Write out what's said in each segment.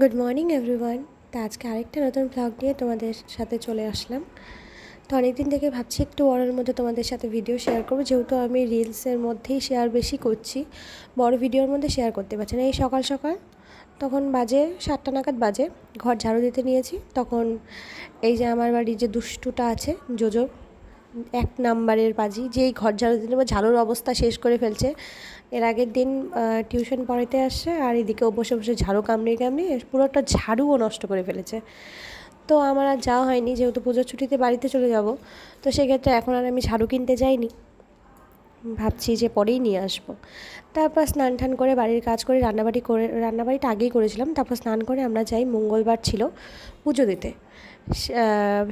Good morning everyone. তো আজকে আরেকটা নতুন ব্লগ নিয়ে তোমাদের সাথে চলে আসলাম। তো অনেকদিন থেকে ভাবছি একটু বড়োর মধ্যে তোমাদের সাথে ভিডিও শেয়ার করবো, যেহেতু আমি রিলসের মধ্যেই শেয়ার বেশি করছি, বড় ভিডিওর মধ্যে শেয়ার করতে পারছি না। এই সকাল সকাল তখন বাজে 7টা নাগাদ বাজে, ঘর ঝাড়ু দিতে নিয়েছি, তখন এই যে আমার বাড়ির যে দুষ্টুটা আছে জোজো, 1 নাম্বারের বাজি, যেই ঘর ঝাড়ু দিতে ঝাড়ুর অবস্থা শেষ করে ফেলছে। এর আগের দিন টিউশন পড়াইতে আসছে, আর এদিকে ও বসে বসে ঝাড়ু কামড়িয়ে কামড়িয়ে পুরোটা ঝাড়ুও নষ্ট করে ফেলেছে। তো আমার আর যাওয়া হয়নি, যেহেতু পুজোর ছুটিতে বাড়িতে চলে যাব। তো সেক্ষেত্রে এখন আর আমি ঝাড়ু কিনতে যাইনি, ভাবছি যে পরেই নিয়ে আসবো। তারপর স্নান টান করে বাড়ির কাজ করে রান্নাবাড়িটা আগেই করেছিলাম। তারপর স্নান করে আমরা যাই, মঙ্গলবার ছিল, পুজো দিতে।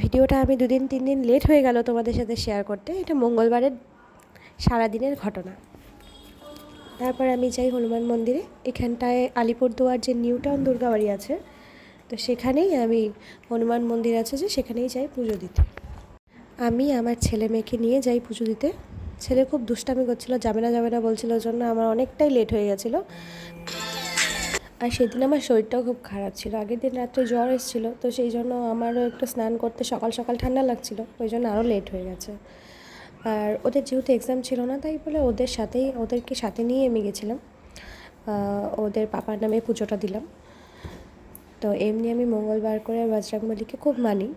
ভিডিওটা আমি 2-3 দিন লেট হয়ে গেল তোমাদের সাথে শেয়ার করতে। এটা মঙ্গলবারের সারাদিনের ঘটনা। তারপর আমি যাই হনুমান মন্দিরে। এখানটায় আলিপুরদুয়ার যে নিউ টাউন দুর্গাবাড়ি আছে, তো সেখানেই আমি হনুমান মন্দির আছে যে সেখানেই যাই পুজো দিতে। আমি আমার ছেলে মেয়েকে নিয়ে যাই পুজো দিতে। ছেলে খুব দুষ্টামি করছিল, যাবে না বলছিল, ওর জন্য আমার অনেকটাই লেট হয়ে গেছিলো। আর সেদিন আমার শরীরটাও খুব খারাপ ছিল, আগের দিন রাত্রে জ্বর এসেছিলো, তো সেই জন্য আমারও একটু স্নান করতে সকাল সকাল ঠান্ডা লাগছিলো, ওই জন্য আরও লেট হয়ে গেছে। আর ওদের যেহেতু এক্সাম ছিল না, তাই বলে ওদেরকে সাথে নিয়ে আমি গেছিলাম। ওদের পাপার নামে পুজোটা দিলাম। তো এমনি আমি মঙ্গলবার করে বজরংবলীকে খুব মানি,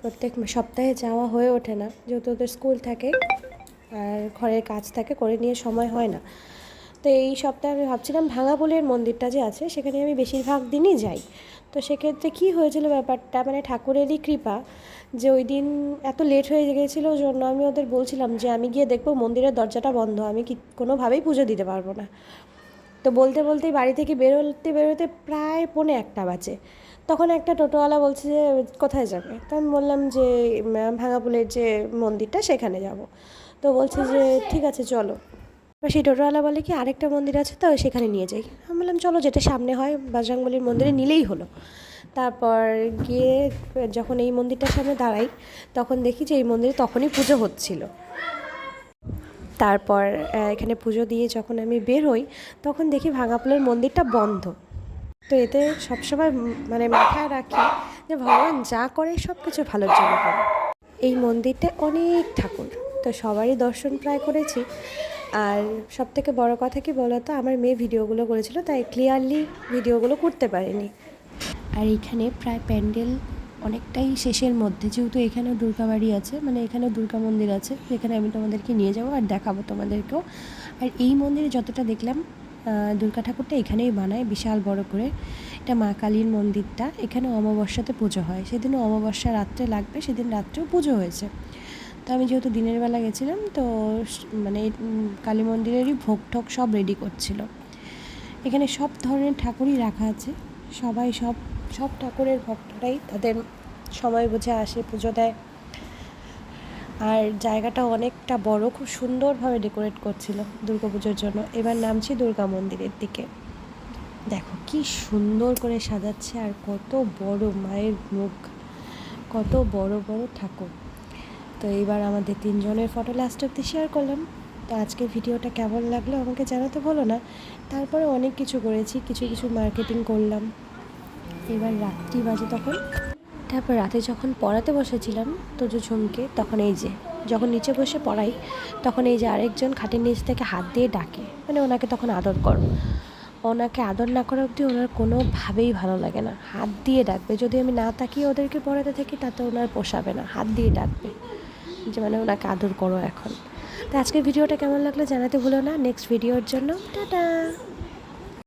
প্রত্যেক সপ্তাহে যাওয়া হয়ে ওঠে না, যেহেতু ওদের স্কুল থাকে আর ঘরের কাজ থাকে, করে নিয়ে সময় হয় না। তো এই সপ্তাহে আমি ভাবছিলাম ভাঙাপুলের মন্দিরটা যে আছে সেখানে আমি বেশিরভাগ দিনই যাই। তো সেক্ষেত্রে কী হয়েছিল ব্যাপারটা, মানে ঠাকুরেরই কৃপা যে ওই দিন এত লেট হয়ে গিয়েছিলো, ওই জন্য আমি ওদের বলছিলাম যে আমি গিয়ে দেখবো মন্দিরের দরজাটা বন্ধ, আমি কোনোভাবেই পুজো দিতে পারবো না। তো বলতেই বাড়ি থেকে বেরোতে প্রায় 1:45 বাজে। তখন একটা টোটোওয়ালা বলছে যে কোথায় যাবে, তো আমি বললাম যে ভাঙাপুলের যে মন্দিরটা সেখানে যাব। তো বলছে যে ঠিক আছে চলো। এবার সেই টোটোওয়ালা বলে কি আরেকটা মন্দির আছে, তো সেখানে নিয়ে যাই। আমি বললাম চলো, যেটা সামনে হয় বজরংবলীর মন্দিরে নিলেই হলো। তারপর গিয়ে যখন এই মন্দিরটার সামনে দাঁড়াই, তখন দেখি যে এই মন্দিরে তখনই পুজো হচ্ছিল। তারপর এখানে পুজো দিয়ে যখন আমি বের হই, তখন দেখি ভাঙাপুলের মন্দিরটা বন্ধ। তো এতে সবসময় মানে মাথায় রাখি যে ভগবান যা করে সব কিছু ভালোর জন্য করে। এই মন্দিরটা অনেক ঠাকুর, তো সবারই দর্শন প্রায় করেছি। আর সবথেকে বড় কথা কি বলতো, আমার মেয়ে ভিডিওগুলো করেছিল, তাই ক্লিয়ারলি ভিডিওগুলো করতে পারিনি। আর এইখানে প্রায় প্যান্ডেল অনেকটাই শেষের মধ্যে, যেহেতু এখানেও দুর্গাবাড়ি আছে, মানে এখানেও দুর্গা মন্দির আছে, যেখানে আমি তোমাদেরকে নিয়ে যাবো আর দেখাবো তোমাদেরকেও। আর এই মন্দিরে যতটা দেখলাম, দুর্গা ঠাকুরটা এখানেই বানায় বিশাল বড় করে। এটা মা কালীর মন্দিরটা, এখানে অমাবস্যাতে পুজো হয়, সেদিনও অমাবস্যা রাত্রে লাগবে, সেদিন রাত্রেও পুজো হয়েছে। তো আমি যেহেতু দিনের বেলা গেছিলাম, তো মানে কালী মন্দিরেরই ভোগ ঠোক সব রেডি করছিল। এখানে সব ধরনের ঠাকুরই রাখা আছে, সবাই সব ঠাকুরের ভক্তরাই তাদের সময় বুঝে আসে, পুজো দেয়। আর জায়গাটা অনেকটা বড়, খুব সুন্দরভাবে ডেকোরেট করছিল দুর্গাপুজোর জন্য। এবার নামছি দুর্গা মন্দিরের দিকে। দেখো কি সুন্দর করে সাজাচ্ছে, আর কত বড় মায়ের মুখ, কত বড় বড় ঠাকুর। তো এইবার আমাদের 3 জনের ফটো লাস্ট অব্দি শেয়ার করলাম। তো আজকের ভিডিওটা কেমন লাগলো আমাকে জানাতে বলো না। তারপরে অনেক কিছু করেছি, কিছু মার্কেটিং করলাম। এবার রাত্রি বাজে তখন। তারপর রাতে যখন পড়াতে বসেছিলাম তো ঝুমকে, তখন এই যে যখন নিচে বসে পড়াই, তখন এই যে আরেকজন খাটের নিচ থেকে হাত দিয়ে ডাকে, মানে ওনাকে তখন আদর করো। ওনাকে আদর না করা অবধি ওনার কোনোভাবেই ভালো লাগে না, হাত দিয়ে ডাকবে। যদি আমি না তাকিয়ে ওদেরকে পড়াতে থাকি তাতে ওনার পোষাবে না, হাত দিয়ে ডাকবে যে মানে ওনাকে আদর করো এখন। তো আজকের ভিডিওটা কেমন লাগলো জানাতে ভুলো না। নেক্সট ভিডিওর জন্য টাটা।